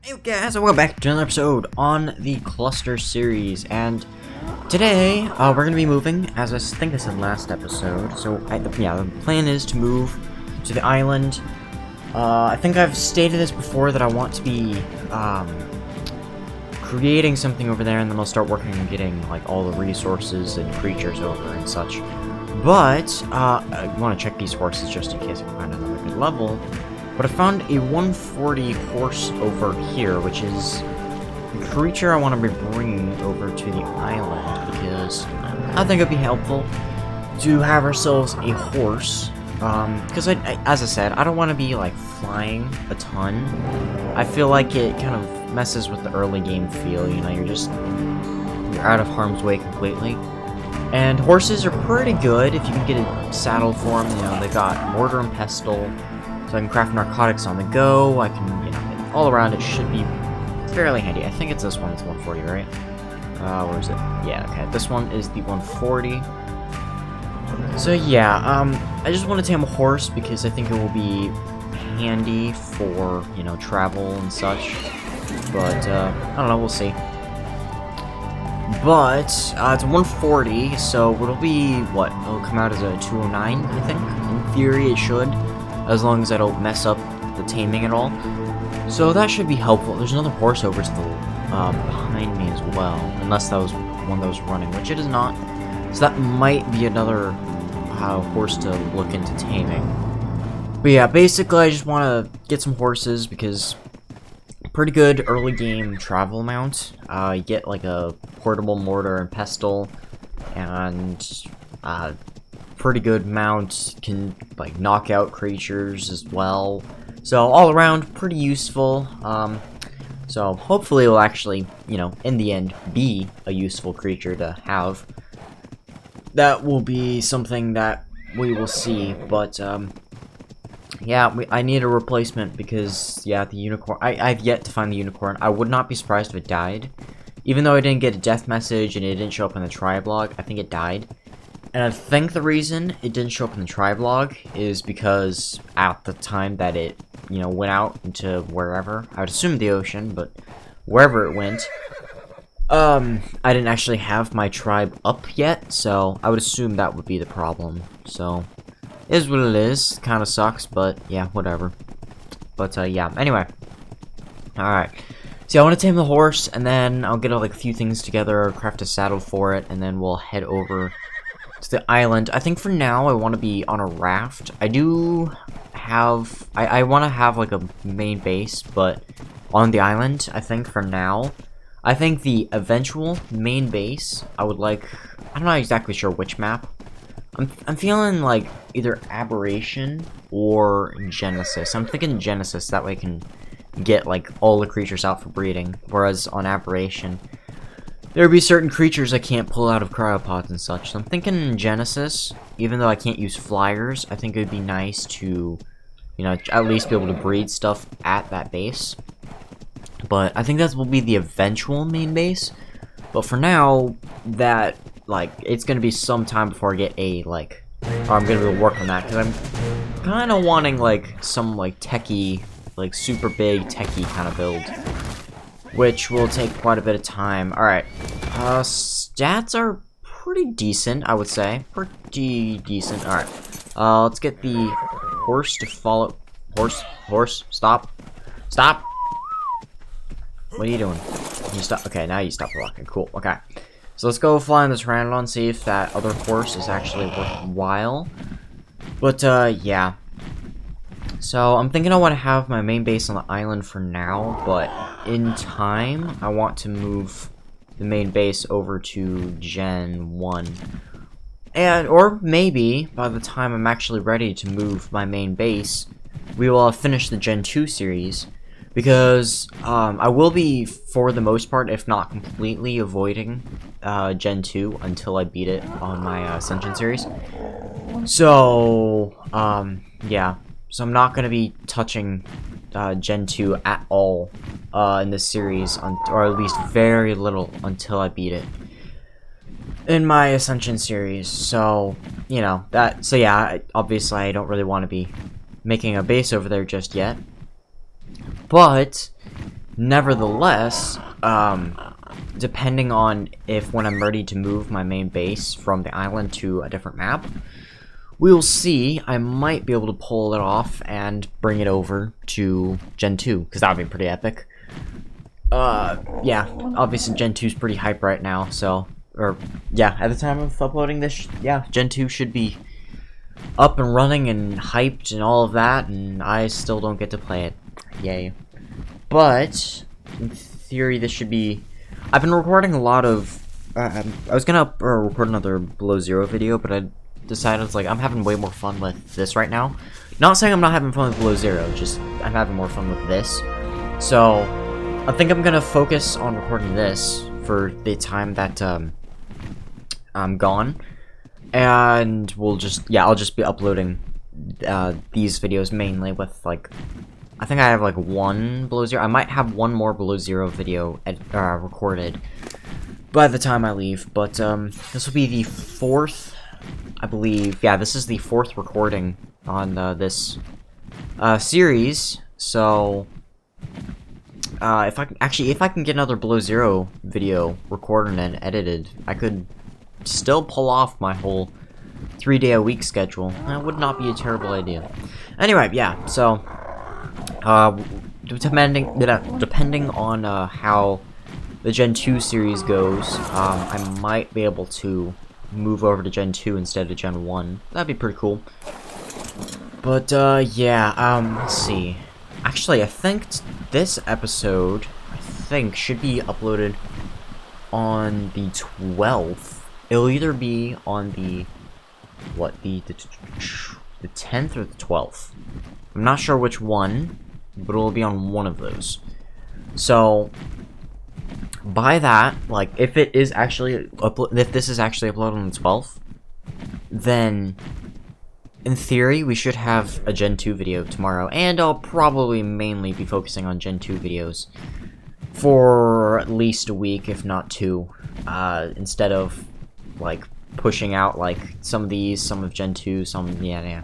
Hey guys, and welcome back to another episode on the Cluster series, and today, we're gonna be moving, as I think I said last episode, so, the plan is to move to the island. I think I've stated this before, that I want to be, creating something over there, and then I'll start working on getting, like, all the resources and creatures over and such. But, I want to check these horses just in case I can find another good level. But I found a 140 horse over here, which is the creature I want to be bringing over to the island, because I think it'd be helpful to have ourselves a horse. Because as I said, I don't want to be like flying a ton. I feel like it kind of messes with the early game feel. You know, you're out of harm's way completely. And horses are pretty good if you can get a saddle for them. You know, they got mortar and pestle. So I can craft narcotics on the go, I can, you know, all around it should be fairly handy. I think it's this one, it's 140, right? Where is it? Yeah, okay, this one is the 140. So yeah, I just want to tame a horse because I think it will be handy for, you know, travel and such. But, I don't know, we'll see. But, it's 140, so it'll be, what, it'll come out as a 209, I think? In theory, it should. As long as I don't mess up the taming at all. So that should be helpful. There's another horse over to the behind me as well. Unless that was one that was running, which it is not. So that might be another horse to look into taming. But yeah, basically I just want to get some horses because pretty good early game travel mount. You get like a portable mortar and pestle, and pretty good mount, can like knock out creatures as well, so all around pretty useful. So hopefully it will actually, you know, in the end be a useful creature to have. That will be something that we will see, but yeah, I need a replacement because, yeah, the unicorn, I've yet to find the unicorn. I would not be surprised if it died, even though I didn't get a death message and it didn't show up in the tribe log. I think it died. And I think the reason it didn't show up in the tribe log is because at the time that it, you know, went out into wherever, I would assume the ocean, but wherever it went, I didn't actually have my tribe up yet, so I would assume that would be the problem. So, it is what it is. Kind of sucks, but yeah, whatever. But yeah, anyway. Alright. See, I want to tame the horse, and then I'll get like a few things together, craft a saddle for it, and then we'll head over to the island. I think for now I want to be on a raft. I do have I want to have like a main base, but on the island, I think for now. I think the eventual main base I would like, I'm not exactly sure which map. I'm feeling like either Aberration or Genesis. I'm thinking Genesis, that way I can get like all the creatures out for breeding, whereas on Aberration there would be certain creatures I can't pull out of cryopods and such. So I'm thinking Genesis, even though I can't use flyers, I think it would be nice to, you know, at least be able to breed stuff at that base. But I think that will be the eventual main base. But for now, that, like, it's going to be some time before I get a, like, or I'm going to be able to work on that. Because I'm kind of wanting, like, some, like, techie, like, super big techie kind of build, which will take quite a bit of time. Alright, stats are pretty decent, I would say. Pretty decent. Alright, let's get the horse to follow. Horse, stop. Stop! What are you doing? You stop. Okay, now you stop walking. Cool, okay. So let's go fly on this Pteranodon, see if that other horse is actually worthwhile. But, yeah. So, I'm thinking I want to have my main base on the island for now, but in time, I want to move the main base over to Gen 1. And, or maybe, by the time I'm actually ready to move my main base, we will have finished the Gen 2 series, because, I will be, for the most part, if not completely, avoiding, Gen 2 until I beat it on my, Ascension series. So, yeah. So I'm not going to be touching Gen 2 at all in this series, or at least very little until I beat it in my Ascension series. So, you know, so yeah, obviously I don't really want to be making a base over there just yet. But Nevertheless, depending on if when I'm ready to move my main base from the island to a different map, we'll see. I might be able to pull it off and bring it over to Gen 2, because that would be pretty epic. Yeah, obviously Gen 2 is pretty hype right now, so, yeah, at the time of uploading this, yeah, Gen 2 should be up and running and hyped and all of that, and I still don't get to play it. Yay. But, in theory, this should be... I've been recording a lot of... I was gonna record another Below Zero video, but I decided, like, I'm having way more fun with this right now. Not saying I'm not having fun with Below Zero, just I'm having more fun with this. So, I think I'm gonna focus on recording this for the time that, I'm gone. And we'll just, yeah, I'll just be uploading, these videos mainly with, like... I think I have, like, one Below Zero. I might have one more Below Zero video recorded by the time I leave. But, this will be the 4th, I believe. Yeah, this is the 4th recording on, this, series. So, if I can get another Below Zero video recorded and edited, I could still pull off my whole 3-day-a-week schedule. That would not be a terrible idea. Anyway, yeah, so... depending on how the Gen 2 series goes, I might be able to move over to Gen 2 instead of Gen 1. That'd be pretty cool. But, yeah, let's see. Actually, I think this episode, should be uploaded on the 12th. It'll either be on the, the 10th or the 12th. I'm not sure which one, but it'll be on one of those. So, by that, like, if it is actually if this is actually uploaded on the 12th, then in theory we should have a Gen 2 video tomorrow, and I'll probably mainly be focusing on Gen 2 videos for at least a week, if not 2, instead of like pushing out like some of Gen 2, yeah.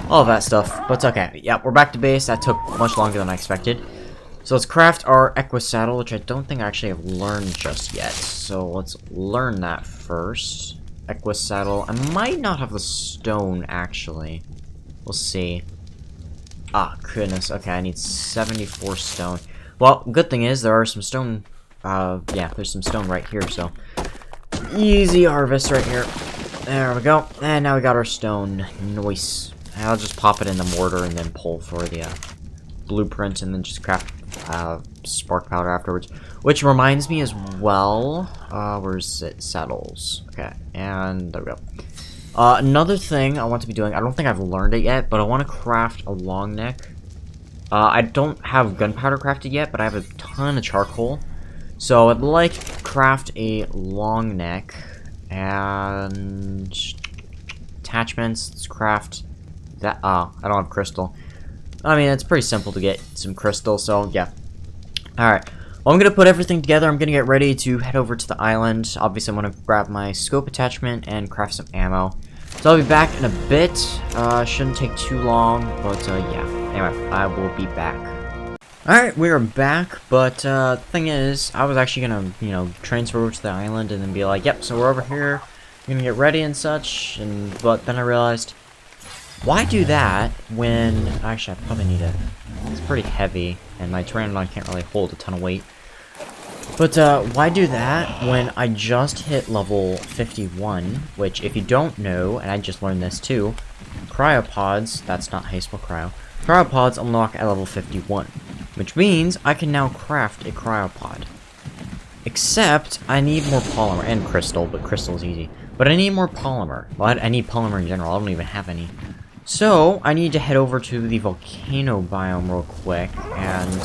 All of that stuff, but okay. Yeah, we're back to base. That took much longer than I expected. So let's craft our Equus saddle, which I don't think I actually have learned just yet. So let's learn that first. Equus saddle. I might not have the stone, actually. We'll see. Ah, goodness. Okay, I need 74 stone. Well, good thing is there are some stone. Yeah, there's some stone right here, so easy harvest right here. There we go. And now we got our stone. Nice. I'll just pop it in the mortar and then pull for the blueprint and then just craft spark powder afterwards. Which reminds me as well, where's it? Saddles. Okay, and there we go. Another thing I want to be doing, I don't think I've learned it yet, but I want to craft a long neck. I don't have gunpowder crafted yet, but I have a ton of charcoal. So I'd like to craft a long neck and attachments. Let's craft that. I don't have crystal. I mean, it's pretty simple to get some crystal, so yeah. Alright. Well, I'm gonna put everything together. I'm gonna get ready to head over to the island. Obviously, I'm gonna grab my scope attachment and craft some ammo. So I'll be back in a bit. Shouldn't take too long, but yeah. Anyway, I will be back. Alright, we are back, but the thing is, I was actually gonna, you know, transfer over to the island and then be like, yep, so we're over here, we're gonna get ready and such, but then I realized, why do that when, actually I probably need it's pretty heavy, and my Pteranodon can't really hold a ton of weight. But why do that when I just hit level 51, which if you don't know, and I just learned this too, cryopods, that's not how you spell cryo, cryopods unlock at level 51, which means I can now craft a cryopod. Except, I need more polymer, and crystal, but crystal is easy. But I need more polymer. Well, I need polymer in general, I don't even have any. So, I need to head over to the volcano biome real quick, and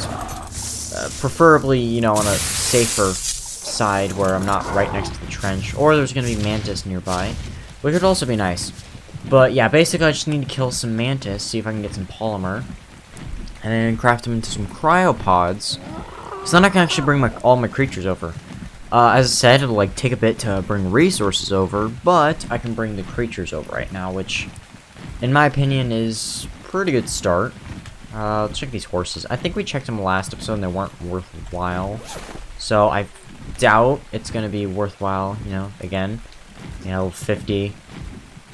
preferably, you know, on a safer side where I'm not right next to the trench, or there's going to be mantis nearby, which would also be nice. But yeah, basically I just need to kill some mantis, see if I can get some polymer, and then craft them into some cryopods, so then I can actually bring all my creatures over. As I said, it'll like take a bit to bring resources over, but I can bring the creatures over right now, which, in my opinion, is a pretty good start. Let's check these horses. I think we checked them last episode and they weren't worthwhile. So I doubt it's gonna be worthwhile, you know, again. You know, 50.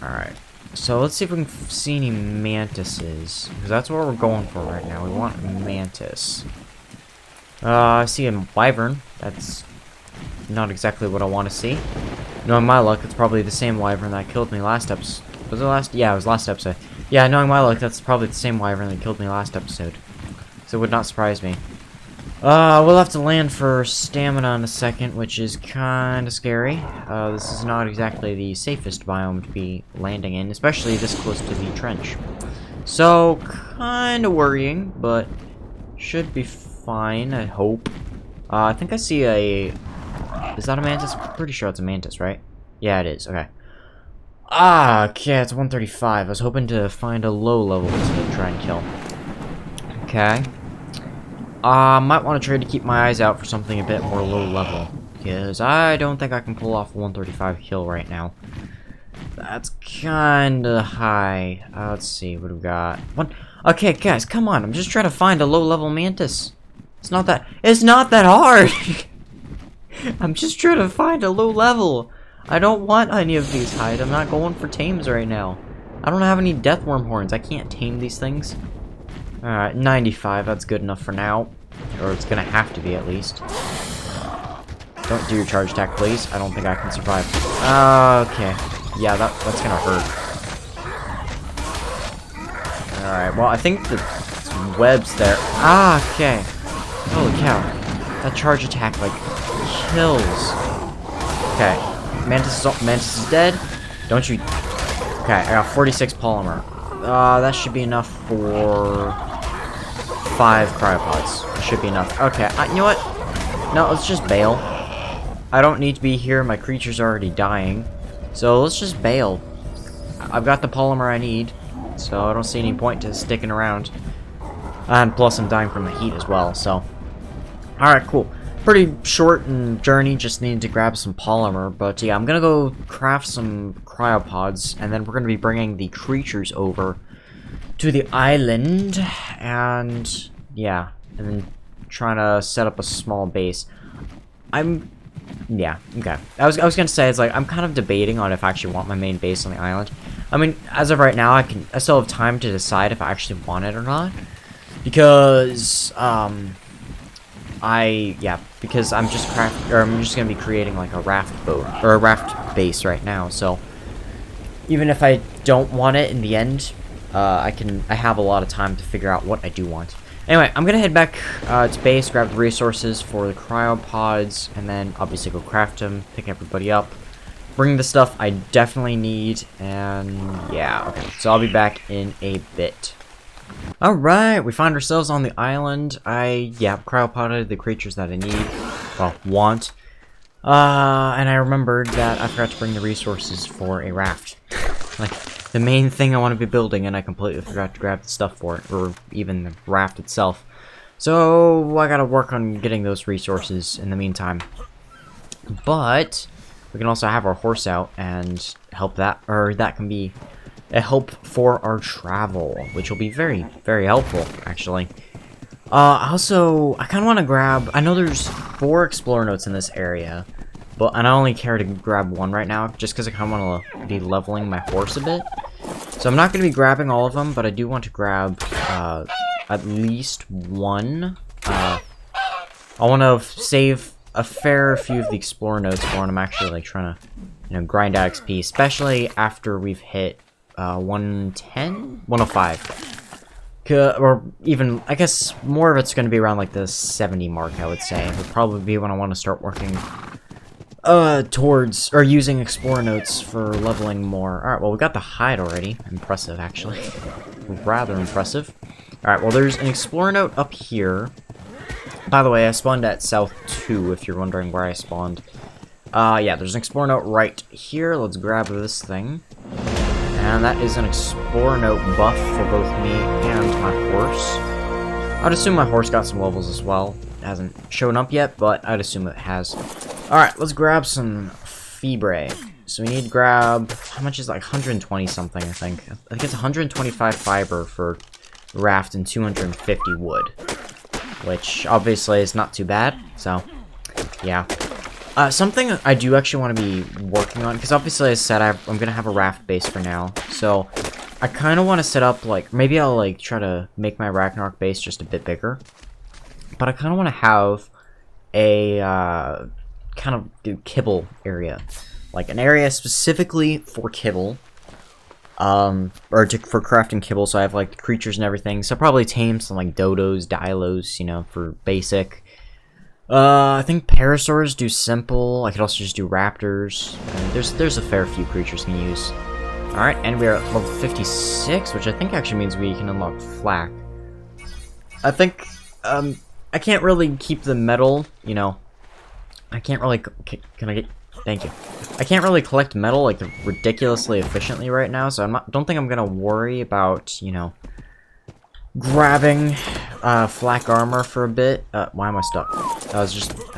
Alright. So let's see if we can see any mantises. Because that's what we're going for right now. We want mantis. I see a wyvern. That's not exactly what I want to see. Knowing my luck, it's probably the same wyvern that killed me last episode. Was it last? Yeah, it was last episode. Yeah, knowing my luck, that's probably the same wyvern that killed me last episode. So it would not surprise me. We'll have to land for stamina in a second, which is kind of scary. This is not exactly the safest biome to be landing in, especially this close to the trench. So, kind of worrying, but should be fine, I hope. I think I see a... Is that a mantis? I'm pretty sure it's a mantis, right? Yeah, it is. Okay. Okay, it's 135. I was hoping to find a low level to try and kill. Okay. Might want to try to keep my eyes out for something a bit more low level. Because I don't think I can pull off a 135 kill right now. That's kinda high. Let's see, what do we got? One. Okay, guys, come on. I'm just trying to find a low level mantis. It's not that hard! I'm just trying to find a low level. I don't want any of these hide. I'm not going for tames right now. I don't have any deathworm horns. I can't tame these things. Alright, 95. That's good enough for now. Or it's gonna have to be, at least. Don't do your charge attack, please. I don't think I can survive. Okay. Yeah, that's gonna hurt. Alright, well, I think the web's there. Okay. Holy cow. That charge attack, like, kills. Okay. Mantis is dead. Don't you... Okay, I got 46 polymer. That should be enough for 5 cryopods. It should be enough. Okay, you know what? No, let's just bail. I don't need to be here. My creature's already dying. So let's just bail. I've got the polymer I need, so I don't see any point to sticking around. And plus I'm dying from the heat as well, so... Alright, cool. Pretty short journey, just needed to grab some polymer, but yeah, I'm gonna go craft some cryopods, and then we're gonna be bringing the creatures over to the island, and yeah, and then trying to set up a small base. Yeah, okay. I was gonna say, it's like, I'm kind of debating on if I actually want my main base on the island. I mean, as of right now, I still have time to decide if I actually want it or not, because, because I'm just gonna be creating like a raft boat or a raft base right now. So even if I don't want it in the end, I have a lot of time to figure out what I do want. Anyway, I'm gonna head back to base, grab the resources for the cryopods, and then obviously go craft them, pick everybody up, bring the stuff I definitely need, and yeah, okay. So I'll be back in a bit. Alright, we find ourselves on the island. Cryopotted the creatures that I need, well, want. And I remembered that I forgot to bring the resources for a raft. Like, the main thing I want to be building, and I completely forgot to grab the stuff for it, or even the raft itself. So, I gotta work on getting those resources in the meantime. But, we can also have our horse out and help that, or that can be a help for our travel, which will be very, very helpful, actually. Also, I kind of want to grab... I know there's 4 explorer notes in this area, but I only care to grab 1 right now, just because I kind of want to be leveling my horse a bit. So I'm not going to be grabbing all of them, but I do want to grab at least 1. I want to save a fair few of the explorer notes for when I'm actually like trying to, you know, grind out XP, especially after we've hit 110? 105. Or even, I guess, more of it's going to be around, like, the 70 mark, I would say. It would probably be when I want to start working towards, or using Explorer Notes for leveling more. Alright, well, we got the hide already. Impressive, actually. Rather impressive. Alright, well, there's an Explorer Note up here. By the way, I spawned at South 2, if you're wondering where I spawned. Yeah, there's an Explorer Note right here. Let's grab this thing. And that is an Explorer Note buff for both me and my horse. I'd assume my horse got some levels as well. It hasn't shown up yet, but I'd assume it has. Alright, let's grab some fibre. So we need to grab... How much is it? Like 120 something, I think. I think it's 125 fiber for raft and 250 wood, which obviously is not too bad. So, yeah. Something I do actually want to be working on, because obviously, as I said, I'm going to have a raft base for now. So, I kind of want to set up, like, maybe I'll, like, try to make my Ragnarok base just a bit bigger. But I kind of want to have a, kind of kibble area. Like, an area specifically for kibble. For crafting kibble, so I have, like, creatures and everything. So probably tame some, like, dodos, dilos, you know, for basic. I think parasaurs do simple. I could also just do raptors. There's a fair few creatures can use. Alright, and we are at level 56, which I think actually means we can unlock flak. I think, I can't really keep the metal, you know. I can't really, can I get, thank you. I can't really collect metal, like, ridiculously efficiently right now, so don't think I'm gonna worry about, you know, grabbing, flak armor for a bit. Why am I stuck? I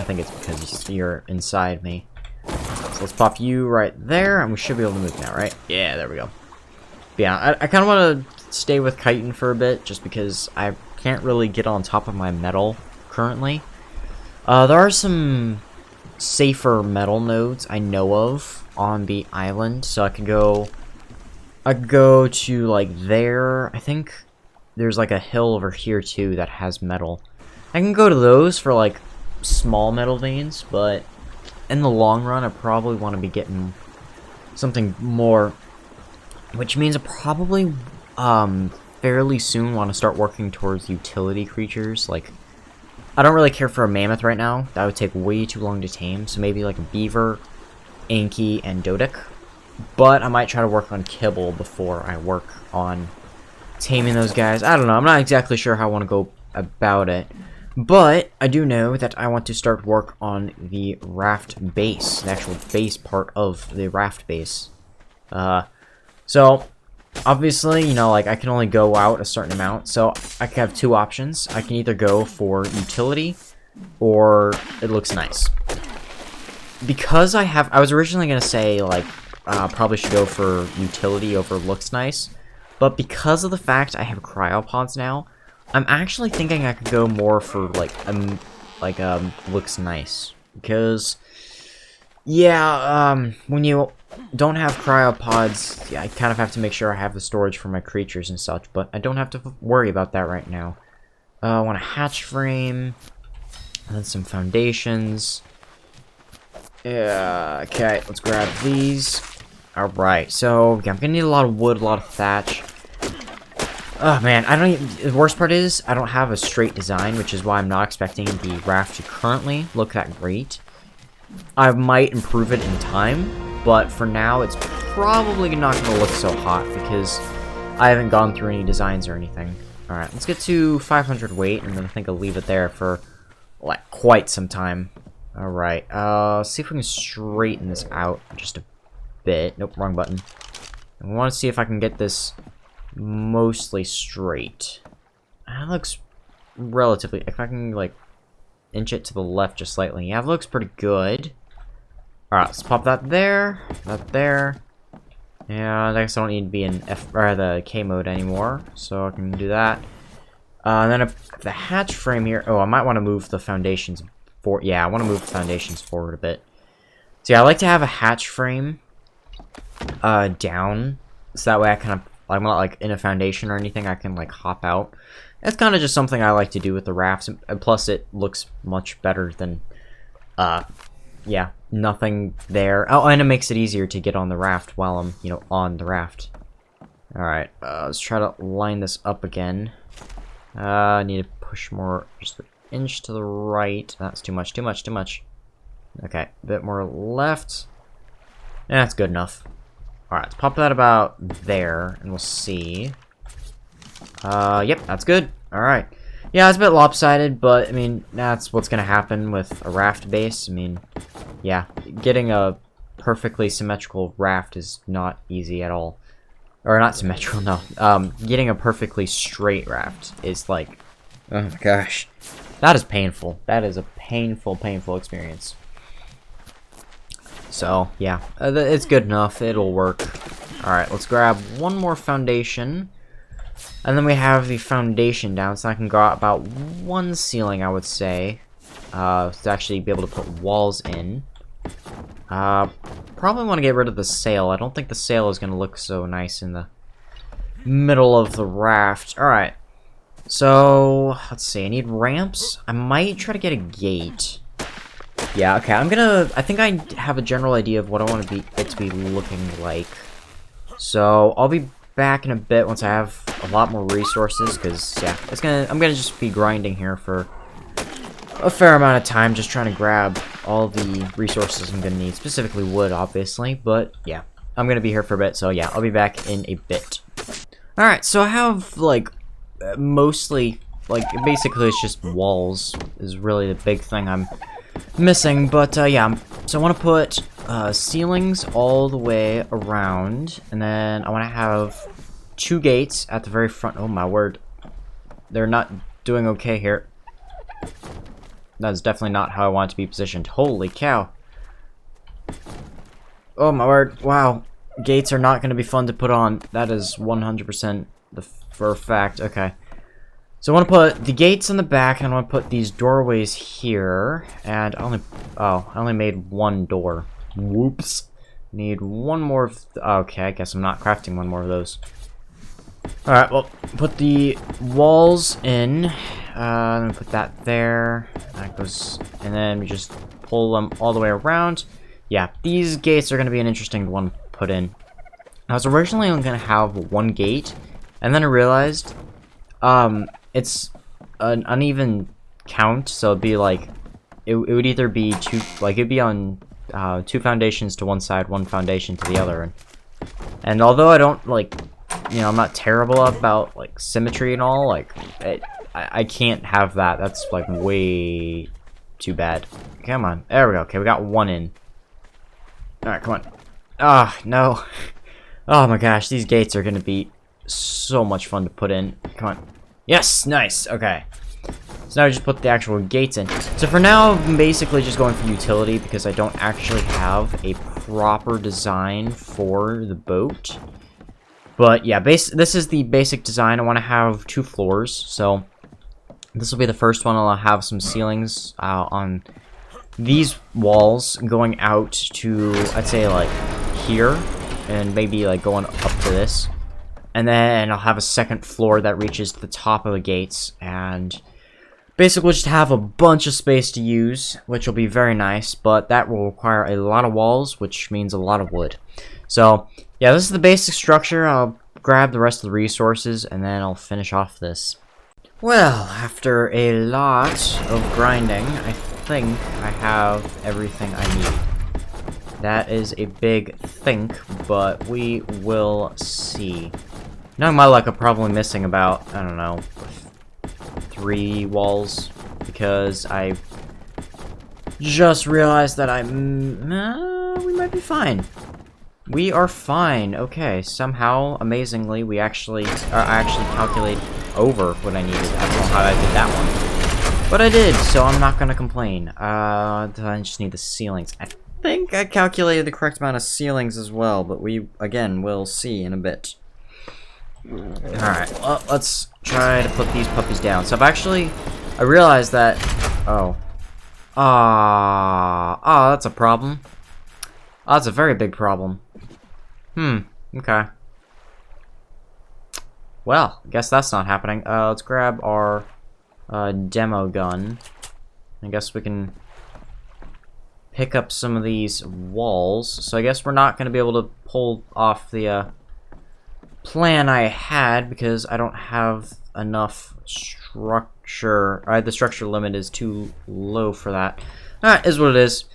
think it's because you're inside me. So let's pop you right there, and we should be able to move now, right? Yeah, there we go. But yeah, I kind of want to stay with chitin for a bit, just because I can't really get on top of my metal currently. There are some safer metal nodes I know of on the island, so I could go to, like, there. I think there's, like, a hill over here, too, that has metal. I can go to those for, like, small metal veins, but in the long run, I probably want to be getting something more, which means I probably, fairly soon want to start working towards utility creatures. Like, I don't really care for a mammoth right now. That would take way too long to tame, so maybe, like, a beaver, Anki, and Dodic. But I might try to work on kibble before I work on taming those guys. I don't know. I'm not exactly sure how I want to go about it. But I do know that I want to start work on the raft base, the actual base part of the raft base. So, obviously, you know, like, I can only go out a certain amount, so I can have two options. I can either go for utility, or it looks nice. Because I was originally going to say, like, probably should go for utility over looks nice, but because of the fact I have cryopods now, I'm actually thinking I could go more for, like, looks nice. Because, yeah, when you don't have cryopods, yeah, I kind of have to make sure I have the storage for my creatures and such, but I don't have to worry about that right now. I want a hatch frame, and then some foundations. Yeah, okay, let's grab these. Alright, so, yeah, I'm gonna need a lot of wood, a lot of thatch. Oh man, the worst part is, I don't have a straight design, which is why I'm not expecting the raft to currently look that great. I might improve it in time, but for now, it's probably not going to look so hot, because I haven't gone through any designs or anything. Alright, let's get to 500 weight, and then I think I'll leave it there for, like, quite some time. Alright, see if we can straighten this out just a bit. Nope, wrong button. I want to see if I can get this mostly straight. That looks relatively, if I can, like, inch it to the left just slightly. Yeah, it looks pretty good. Alright, let's pop that there, that there. Yeah, I guess I don't need to be in the K mode anymore, so I can do that. And then the hatch frame here, oh, I might want to move the foundations yeah, I want to move the foundations forward a bit. So yeah, I like to have a hatch frame down, so that way I kind of, I'm not, like, in a foundation or anything, I can, like, hop out. That's kind of just something I like to do with the rafts, and plus it looks much better than, yeah, nothing there. Oh, and it makes it easier to get on the raft while I'm, you know, on the raft. Alright, let's try to line this up again. I need to push more, just an inch to the right. That's too much, too much, too much. Okay, a bit more left. That's good enough. Alright, let's pop that about there, and we'll see. Yep, that's good. Alright. Yeah, it's a bit lopsided, but, I mean, that's what's gonna happen with a raft base. I mean, yeah, getting a perfectly symmetrical raft is not easy at all. Or not symmetrical, no. Getting a perfectly straight raft is like, oh my gosh. That is painful. That is a painful, painful experience. So, yeah, it's good enough. It'll work. Alright, let's grab one more foundation. And then we have the foundation down, so I can go out about one ceiling, I would say, to actually be able to put walls in. Probably want to get rid of the sail. I don't think the sail is going to look so nice in the middle of the raft. Alright. So, let's see. I need ramps. I might try to get a gate. Yeah, okay. I think I have a general idea of what I want it to be looking like. So, I'll be back in a bit once I have a lot more resources, because, yeah, I'm gonna just be grinding here for a fair amount of time, just trying to grab all the resources I'm gonna need, specifically wood, obviously, but, yeah, I'm gonna be here for a bit, so, yeah, I'll be back in a bit. Alright, so I have, like, mostly, like, basically it's just walls is really the big thing I'm missing, but, yeah, so I want to put ceilings all the way around, and then I want to have 2 gates at the very front. Oh my word, they're not doing okay here. That's definitely not how I want it to be positioned. Holy cow. Oh my word, wow. Gates are not going to be fun to put on. That is 100% for a fact. Okay. So I want to put the gates in the back, and I want to put these doorways here. And I only made 1 door. Whoops. Need 1 more. Okay, I guess I'm not crafting 1 more of those. Alright, well, put the walls in. Let me put that there. That goes, and then we just pull them all the way around. Yeah, these gates are going to be an interesting one to put in. I was originally only going to have 1 gate, and then I realized, it's an uneven count, so it'd be like, it would either be 2, like, it'd be on 2 foundations to one side, 1 foundation to the other, and although I don't, like, you know, I'm not terrible about, like, symmetry and all, like, I can't have that. That's, like, way too bad. Come on. There we go. Okay, we got 1 in. Alright, come on. Ah, no. Oh my gosh, these gates are gonna be so much fun to put in. Come on. Yes, nice. Okay. So now I just put the actual gates in. So for now, I'm basically just going for utility because I don't actually have a proper design for the boat. But yeah, this is the basic design. I want to have 2 floors, so this will be the first one. I'll have some ceilings on these walls going out to, I'd say, like, here, and maybe, like, going up to this. And then I'll have a 2nd floor that reaches to the top of the gates, and basically just have a bunch of space to use, which will be very nice, but that will require a lot of walls, which means a lot of wood. So, yeah, this is the basic structure. I'll grab the rest of the resources, and then I'll finish off this. Well, after a lot of grinding, I think I have everything I need. That is a big think, but we will see. Knowing my luck, I'm probably missing about, I don't know, 3 walls, because I just realized that we might be fine. We are fine. Okay, somehow, amazingly, I actually calculated over what I needed. I don't know how I did that one, but I did, so I'm not gonna complain. I just need the ceilings. I think I calculated the correct amount of ceilings as well, but we, again, will see in a bit. Alright, well, let's try to put these puppies down. So I realized that, that's a problem. Oh, that's a very big problem. Okay. Well, I guess that's not happening. Let's grab our demo gun. I guess we can pick up some of these walls. So I guess we're not going to be able to pull off the plan I had because I don't have enough structure. The structure limit is too low for that. Alright, is what it is.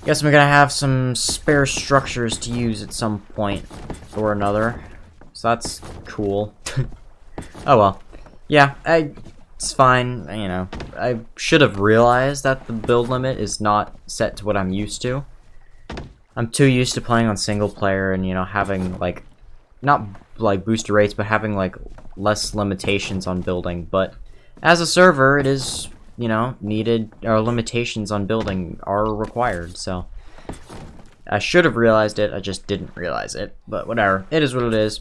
Guess I'm gonna have some spare structures to use at some point or another. So that's cool. Oh well. Yeah, it's fine, you know. I should have realized that the build limit is not set to what I'm used to. I'm too used to playing on single player and, you know, having, like, not, like, booster rates, but having, like, less limitations on building. But as a server, it is, you know, needed, or limitations on building are required, so I should have realized it, I just didn't realize it, but whatever, it is what it is.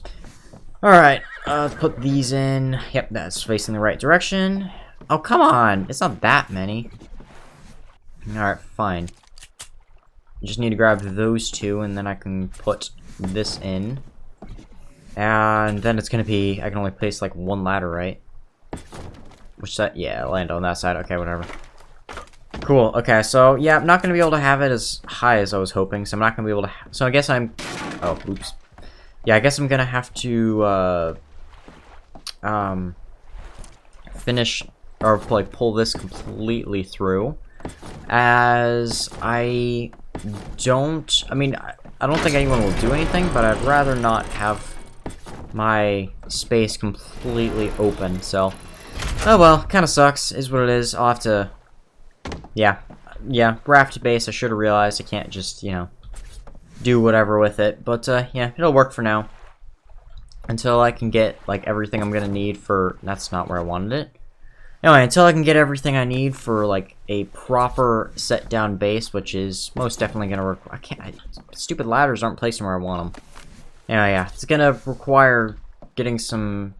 Alright, let's put these in. Yep, that's facing the right direction. Oh, come on! It's not that many. Alright, fine. Just need to grab those two, and then I can put this in. And then it's gonna be, I can only place like one ladder, right? Which that, yeah, land on that side. Okay, whatever. Cool. Okay, so yeah, I'm not gonna be able to have it as high as I was hoping. So I'm not gonna be able to. So I guess I'm. Oh, oops. Yeah, I guess I'm gonna have to finish or like pull this completely through, as I don't. I mean, I don't think anyone will do anything, but I'd rather not have my space completely open. So, oh well, kind of sucks. Is what it is. I'll have to. Yeah, raft base. I should have realized I can't just, you know, do whatever with it. But yeah, it'll work for now. Until I can get like everything I'm gonna need for. That's not where I wanted it. Anyway, until I can get everything I need for like a proper set down base, which is most definitely gonna require. I can't. Stupid ladders aren't placed where I want them. Anyway, yeah, it's gonna require getting some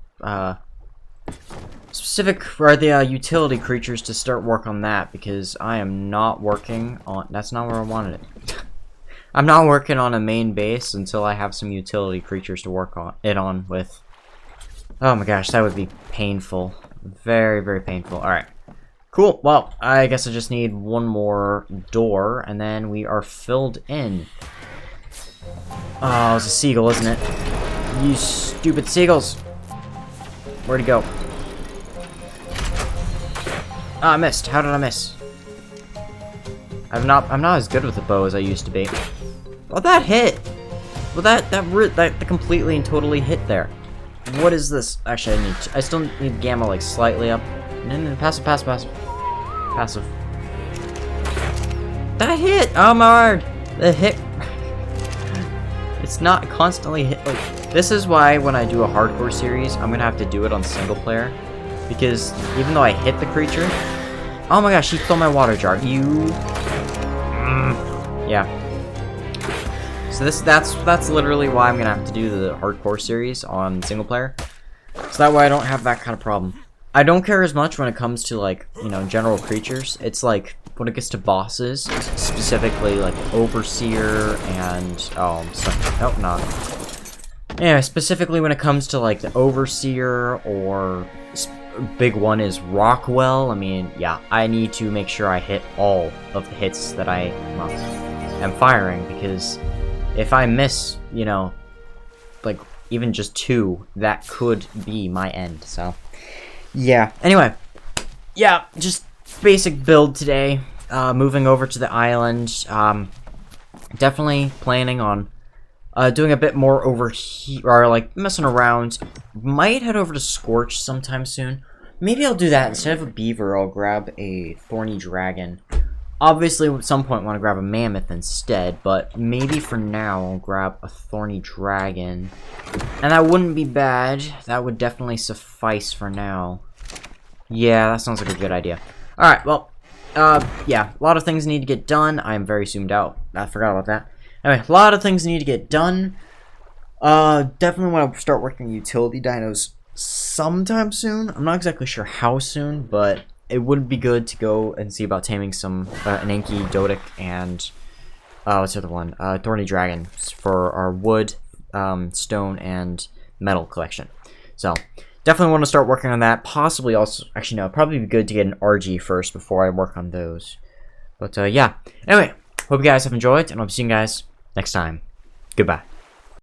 specific, or the utility creatures to start work on that, because I am not working on. That's not where I wanted it. I'm not working on a main base until I have some utility creatures to work on it on with. Oh my gosh, that would be painful. Very, very painful. Alright. Cool. Well, I guess I just need one more door, and then we are filled in. Oh, it's a seagull, isn't it? You stupid seagulls. Where'd he go? Ah, I missed. How did I miss? I'm not as good with the bow as I used to be. Oh, that hit! Well, that completely and totally hit there. What is this? Actually, I still need gamma like slightly up. No, passive. Passive. That hit! Oh my word! The hit. It's not constantly hit. Like, this is why when I do a hardcore series, I'm gonna have to do it on single player, because even though I hit the creature, oh my gosh, he stole my water jar. You. Yeah. So that's literally why I'm gonna have to do the hardcore series on single player, so that way I don't have that kind of problem. I don't care as much when it comes to, like, you know, general creatures. It's like when it gets to bosses, specifically like Overseer and oh, I'm sorry. Nope, not. Yeah, specifically when it comes to like the Overseer, or big one is Rockwell. I mean, yeah, I need to make sure I hit all of the hits that I am firing, because if I miss, you know, like even just 2, that could be my end. So yeah. Anyway, yeah, just basic build today. Moving over to the island. Definitely planning on doing a bit more over here, or like messing around. Might head over to Scorch sometime soon. Maybe I'll do that. Instead of a beaver, I'll grab a thorny dragon. Obviously, at some point, I want to grab a mammoth instead, but maybe for now, I'll grab a thorny dragon. And that wouldn't be bad. That would definitely suffice for now. Yeah, that sounds like a good idea. Alright, well, yeah, a lot of things need to get done. I am very zoomed out. I forgot about that. Anyway, a lot of things need to get done. Definitely want to start working utility dinos sometime soon. I'm not exactly sure how soon, but it would be good to go and see about taming some an Anki, Dodic, and what's the other one? Thorny Dragon for our wood, stone, and metal collection. So definitely want to start working on that. Possibly also, actually no, probably be good to get an RG first before I work on those. But yeah. Anyway, hope you guys have enjoyed, and I'll see you guys next time. Goodbye.